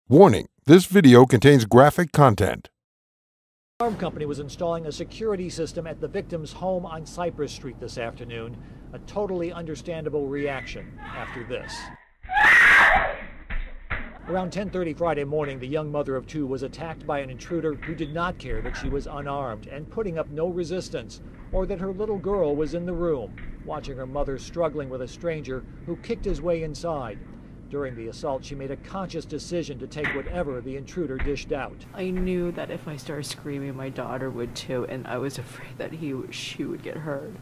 Warning, this video contains graphic content. The alarm company was installing a security system at the victim's home on Cypress Street this afternoon. A totally understandable reaction after this. Around 10:30 Friday morning, the young mother of two was attacked by an intruder who did not care that she was unarmed and putting up no resistance, or that her little girl was in the room, watching her mother struggling with a stranger who kicked his way inside. During the assault, she made a conscious decision to take whatever the intruder dished out. I knew that if I started screaming, my daughter would too, and I was afraid that she would get hurt.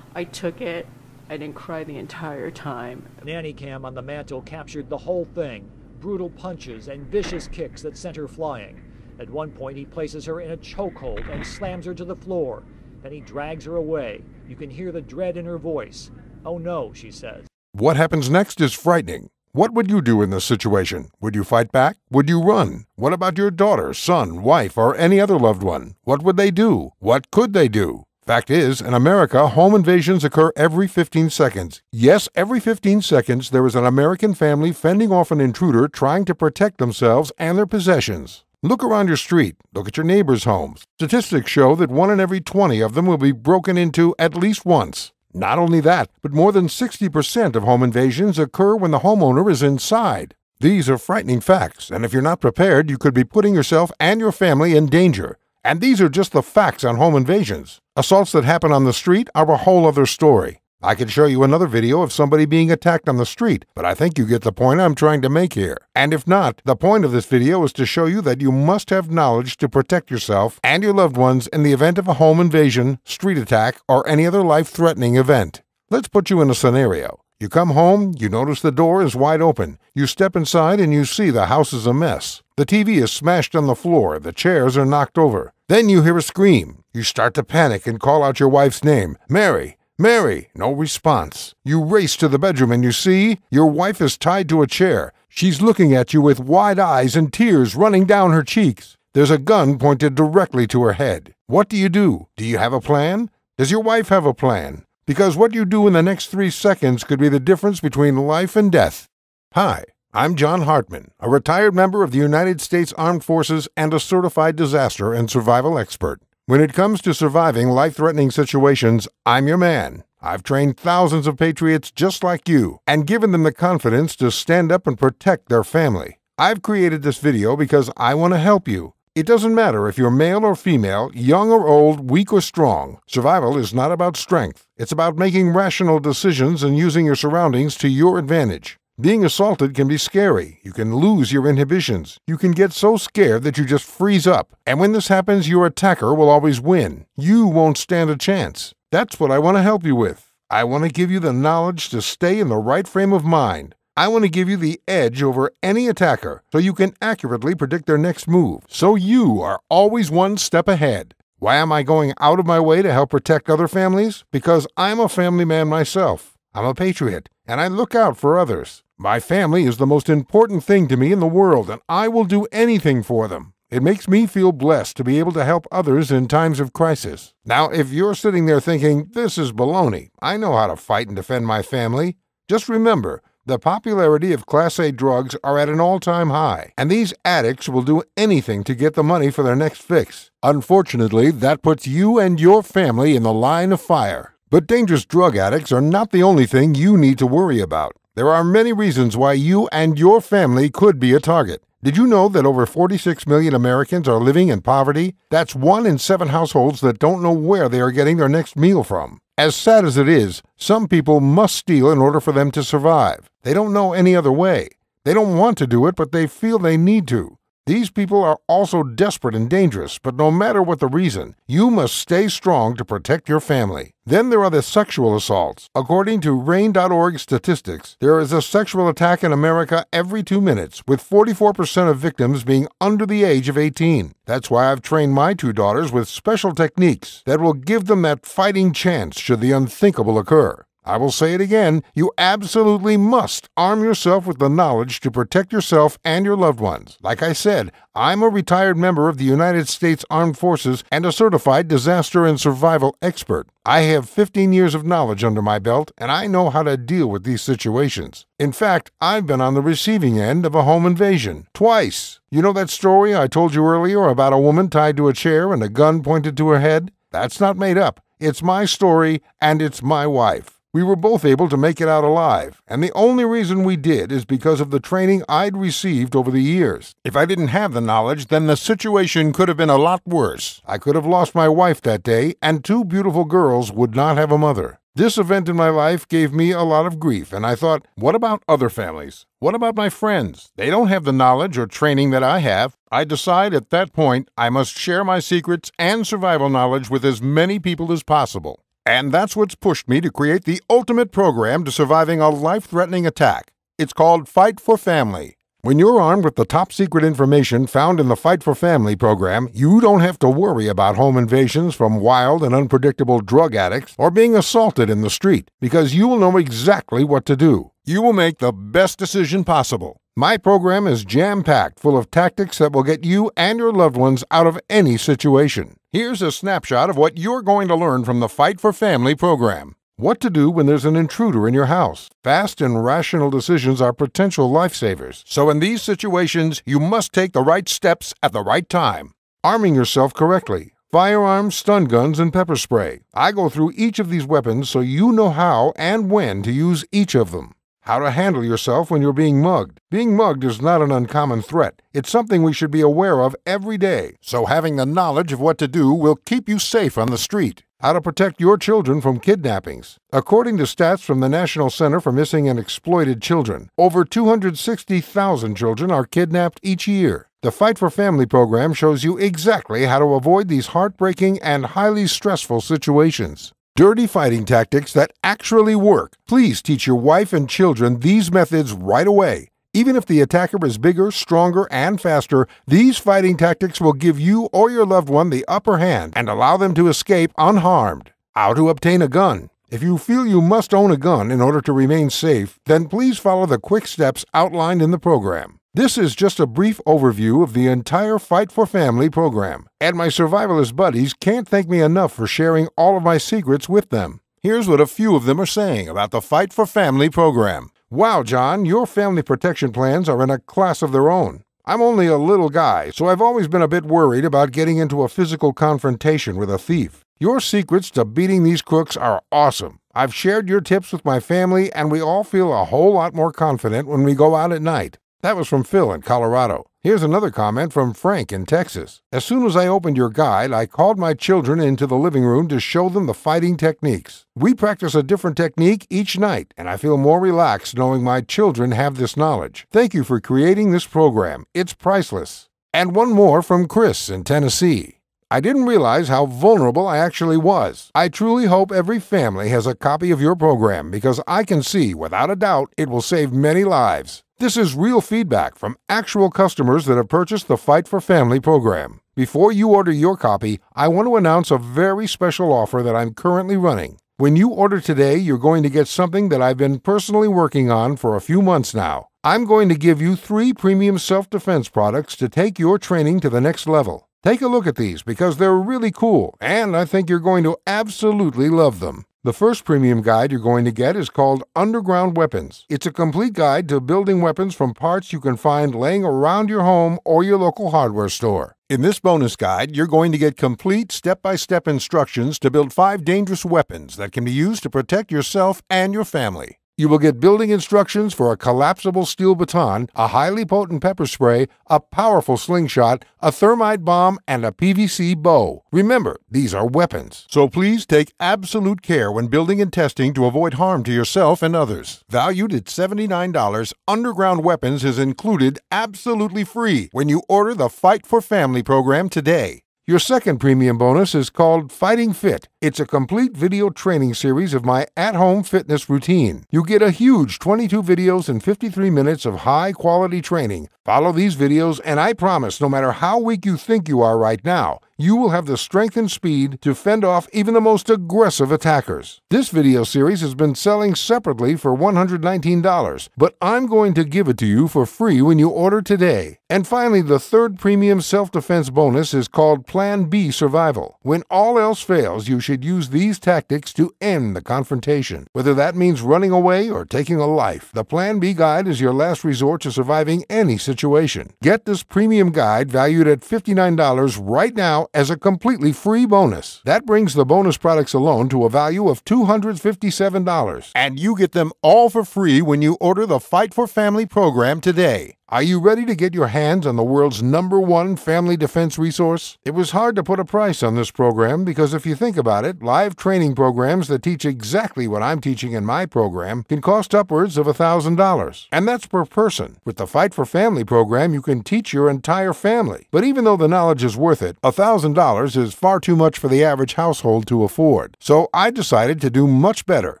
I took it. I didn't cry the entire time. Nanny cam on the mantle captured the whole thing. Brutal punches and vicious kicks that sent her flying. At one point, he places her in a chokehold and slams her to the floor. Then he drags her away. You can hear the dread in her voice. "Oh no," she says. What happens next is frightening. What would you do in this situation? Would you fight back? Would you run? What about your daughter, son, wife, or any other loved one? What would they do? What could they do? Fact is, in America, home invasions occur every 15 seconds. Yes, every 15 seconds there is an American family fending off an intruder trying to protect themselves and their possessions. Look around your street. Look at your neighbors' homes. Statistics show that 1 in every 20 of them will be broken into at least once. Not only that, but more than 60% of home invasions occur when the homeowner is inside. These are frightening facts, and if you're not prepared, you could be putting yourself and your family in danger. And these are just the facts on home invasions. Assaults that happen on the street are a whole other story. I could show you another video of somebody being attacked on the street, but I think you get the point I'm trying to make here. And if not, the point of this video is to show you that you must have knowledge to protect yourself and your loved ones in the event of a home invasion, street attack, or any other life-threatening event. Let's put you in a scenario. You come home, you notice the door is wide open. You step inside and you see the house is a mess. The TV is smashed on the floor, the chairs are knocked over. Then you hear a scream. You start to panic and call out your wife's name, "Mary! Mary!" No response. You race to the bedroom and you see your wife is tied to a chair. She's looking at you with wide eyes and tears running down her cheeks. There's a gun pointed directly to her head. What do? Do you have a plan? Does your wife have a plan? Because what you do in the next 3 seconds could be the difference between life and death. Hi, I'm John Hartman, a retired member of the United States Armed Forces and a certified disaster and survival expert. When it comes to surviving life-threatening situations, I'm your man. I've trained thousands of patriots just like you and given them the confidence to stand up and protect their family. I've created this video because I want to help you. It doesn't matter if you're male or female, young or old, weak or strong. Survival is not about strength. It's about making rational decisions and using your surroundings to your advantage. Being assaulted can be scary. You can lose your inhibitions. You can get so scared that you just freeze up. And when this happens, your attacker will always win. You won't stand a chance. That's what I want to help you with. I want to give you the knowledge to stay in the right frame of mind. I want to give you the edge over any attacker so you can accurately predict their next move, so you are always one step ahead. Why am I going out of my way to help protect other families? Because I'm a family man myself. I'm a patriot, and I look out for others. My family is the most important thing to me in the world, and I will do anything for them. It makes me feel blessed to be able to help others in times of crisis. Now, if you're sitting there thinking, this is baloney, I know how to fight and defend my family, just remember, the popularity of Class A drugs are at an all-time high, and these addicts will do anything to get the money for their next fix. Unfortunately, that puts you and your family in the line of fire. But dangerous drug addicts are not the only thing you need to worry about. There are many reasons why you and your family could be a target. Did you know that over 46 million Americans are living in poverty? That's 1 in 7 households that don't know where they are getting their next meal from. As sad as it is, some people must steal in order for them to survive. They don't know any other way. They don't want to do it, but they feel they need to. These people are also desperate and dangerous, but no matter what the reason, you must stay strong to protect your family. Then there are the sexual assaults. According to RAINN.org statistics, there is a sexual attack in America every 2 minutes, with 44% of victims being under the age of 18. That's why I've trained my 2 daughters with special techniques that will give them that fighting chance should the unthinkable occur. I will say it again, you absolutely must arm yourself with the knowledge to protect yourself and your loved ones. Like I said, I'm a retired member of the United States Armed Forces and a certified disaster and survival expert. I have 15 years of knowledge under my belt, and I know how to deal with these situations. In fact, I've been on the receiving end of a home invasion twice. You know that story I told you earlier about a woman tied to a chair and a gun pointed to her head? That's not made up. It's my story, and it's my wife. We were both able to make it out alive, and the only reason we did is because of the training I'd received over the years. If I didn't have the knowledge, then the situation could have been a lot worse. I could have lost my wife that day, and 2 beautiful girls would not have a mother. This event in my life gave me a lot of grief, and I thought, what about other families? What about my friends? They don't have the knowledge or training that I have. I decided at that point I must share my secrets and survival knowledge with as many people as possible. And that's what's pushed me to create the ultimate program to surviving a life-threatening attack. It's called Fight for Family. When you're armed with the top-secret information found in the Fight for Family program, you don't have to worry about home invasions from wild and unpredictable drug addicts or being assaulted in the street, because you will know exactly what to do. You will make the best decision possible. My program is jam-packed full of tactics that will get you and your loved ones out of any situation. Here's a snapshot of what you're going to learn from the Fight for Family program. What to do when there's an intruder in your house. Fast and rational decisions are potential lifesavers. So in these situations, you must take the right steps at the right time. Arming yourself correctly. Firearms, stun guns, and pepper spray. I go through each of these weapons so you know how and when to use each of them. How to handle yourself when you're being mugged. Being mugged is not an uncommon threat. It's something we should be aware of every day. So having the knowledge of what to do will keep you safe on the street. How to protect your children from kidnappings. According to stats from the National Center for Missing and Exploited Children, over 260,000 children are kidnapped each year. The Fight for Family program shows you exactly how to avoid these heartbreaking and highly stressful situations. Dirty fighting tactics that actually work. Please teach your wife and children these methods right away. Even if the attacker is bigger, stronger, and faster, these fighting tactics will give you or your loved one the upper hand and allow them to escape unharmed. How to obtain a gun. If you feel you must own a gun in order to remain safe, then please follow the quick steps outlined in the program. This is just a brief overview of the entire Fight for Family program, and my survivalist buddies can't thank me enough for sharing all of my secrets with them. Here's what a few of them are saying about the Fight for Family program. Wow, John, your family protection plans are in a class of their own. I'm only a little guy, so I've always been a bit worried about getting into a physical confrontation with a thief. Your secrets to beating these crooks are awesome. I've shared your tips with my family, and we all feel a whole lot more confident when we go out at night. That was from Phil in Colorado. Here's another comment from Frank in Texas. As soon as I opened your guide, I called my children into the living room to show them the fighting techniques. We practice a different technique each night, and I feel more relaxed knowing my children have this knowledge. Thank you for creating this program. It's priceless. And one more from Chris in Tennessee. I didn't realize how vulnerable I actually was. I truly hope every family has a copy of your program because I can see, without a doubt, it will save many lives. This is real feedback from actual customers that have purchased the Fight for Family program. Before you order your copy, I want to announce a very special offer that I'm currently running. When you order today, you're going to get something that I've been personally working on for a few months now. I'm going to give you 3 premium self-defense products to take your training to the next level. Take a look at these because they're really cool, and I think you're going to absolutely love them. The first premium guide you're going to get is called Underground Weapons. It's a complete guide to building weapons from parts you can find laying around your home or your local hardware store. In this bonus guide, you're going to get complete step-by-step instructions to build 5 dangerous weapons that can be used to protect yourself and your family. You will get building instructions for a collapsible steel baton, a highly potent pepper spray, a powerful slingshot, a thermite bomb, and a PVC bow. Remember, these are weapons. So please take absolute care when building and testing to avoid harm to yourself and others. Valued at $79, Underground Weapons is included absolutely free when you order the Fight for Family program today. Your second premium bonus is called Fighting Fit. It's a complete video training series of my at-home fitness routine. You get a huge 22 videos and 53 minutes of high-quality training. Follow these videos, and I promise no matter how weak you think you are right now, you will have the strength and speed to fend off even the most aggressive attackers. This video series has been selling separately for $119, but I'm going to give it to you for free when you order today. And finally, the third premium self-defense bonus is called Plan B Survival. When all else fails, you should use these tactics to end the confrontation. Whether that means running away or taking a life, the Plan B guide is your last resort to surviving any situation. Get this premium guide valued at $59 right now as a completely free bonus. That brings the bonus products alone to a value of $257. And you get them all for free when you order the Fight for Family program today. Are you ready to get your hands on the world's #1 family defense resource? It was hard to put a price on this program because if you think about it, live training programs that teach exactly what I'm teaching in my program can cost upwards of $1,000. And that's per person. With the Fight for Family program, you can teach your entire family. But even though the knowledge is worth it, $1,000 is far too much for the average household to afford. So I decided to do much better.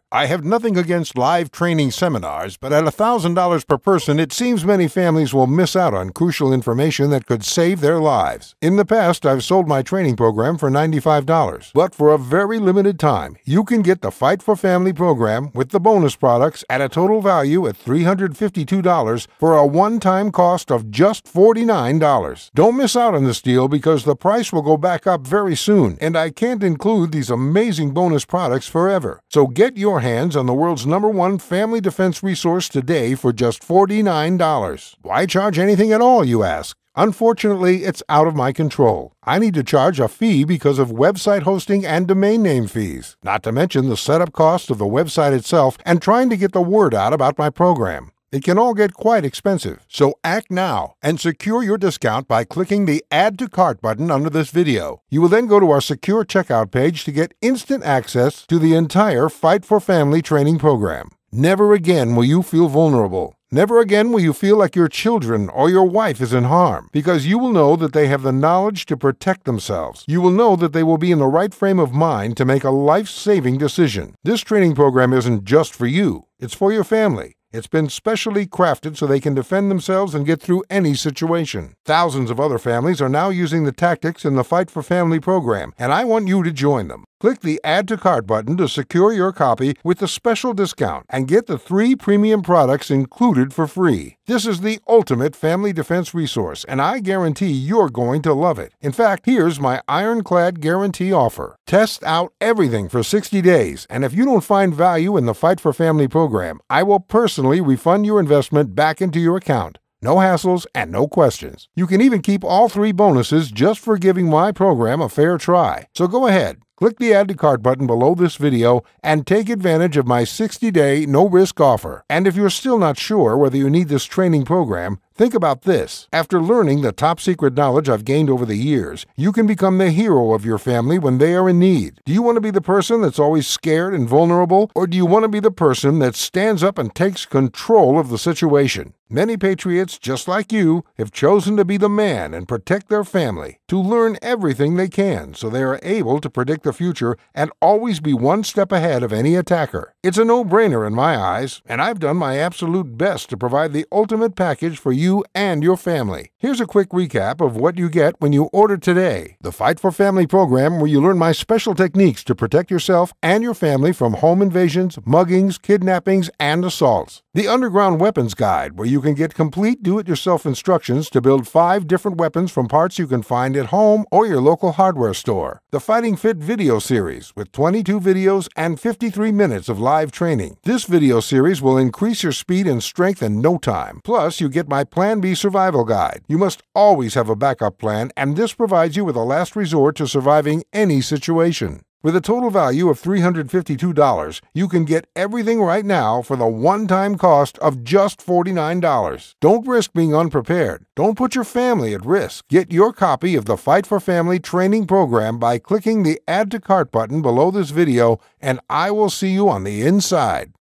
I have nothing against live training seminars, but at $1,000 per person, it seems many families will miss out on crucial information that could save their lives. In the past, I've sold my training program for $95, but for a very limited time, you can get the Fight for Family program with the bonus products at a total value at $352 for a one-time cost of just $49. Don't miss out on this deal because the price will go back up very soon, and I can't include these amazing bonus products forever. So get your hands on the world's #1 family defense resource today for just $49. Why charge anything at all, you ask? Unfortunately, it's out of my control. I need to charge a fee because of website hosting and domain name fees, not to mention the setup cost of the website itself and trying to get the word out about my program. It can all get quite expensive, so act now and secure your discount by clicking the Add to Cart button under this video. You will then go to our secure checkout page to get instant access to the entire Fight for Family training program. Never again will you feel vulnerable. Never again will you feel like your children or your wife is in harm, because you will know that they have the knowledge to protect themselves. You will know that they will be in the right frame of mind to make a life-saving decision. This training program isn't just for you, it's for your family. It's been specially crafted so they can defend themselves and get through any situation. Thousands of other families are now using the tactics in the Fight for Family program, and I want you to join them. Click the Add to Cart button to secure your copy with the special discount and get the 3 premium products included for free. This is the ultimate family defense resource, and I guarantee you're going to love it. In fact, here's my ironclad guarantee offer. Test out everything for 60 days, and if you don't find value in the Fight for Family program, I will personally refund your investment back into your account. No hassles and no questions. You can even keep all 3 bonuses just for giving my program a fair try. So go ahead. Click the Add to Cart button below this video and take advantage of my 60-day no-risk offer. And if you're still not sure whether you need this training program, think about this. After learning the top-secret knowledge I've gained over the years, you can become the hero of your family when they are in need. Do you want to be the person that's always scared and vulnerable, or do you want to be the person that stands up and takes control of the situation? Many patriots, just like you, have chosen to be the man and protect their family, to learn everything they can so they are able to predict the future and always be one step ahead of any attacker. It's a no-brainer in my eyes, and I've done my absolute best to provide the ultimate package for you and your family. Here's a quick recap of what you get when you order today. The Fight for Family program, where you learn my special techniques to protect yourself and your family from home invasions, muggings, kidnappings, and assaults. The Underground Weapons Guide, where you can get complete do-it-yourself instructions to build 5 different weapons from parts you can find at home or your local hardware store. The Fighting Fit video series, with 22 videos and 53 minutes of live training. This video series will increase your speed and strength in no time. Plus, you get my Plan B Survival Guide. You must always have a backup plan, and this provides you with a last resort to surviving any situation. With a total value of $352, you can get everything right now for the one-time cost of just $49. Don't risk being unprepared. Don't put your family at risk. Get your copy of the Fight for Family training program by clicking the Add to Cart button below this video, and I will see you on the inside.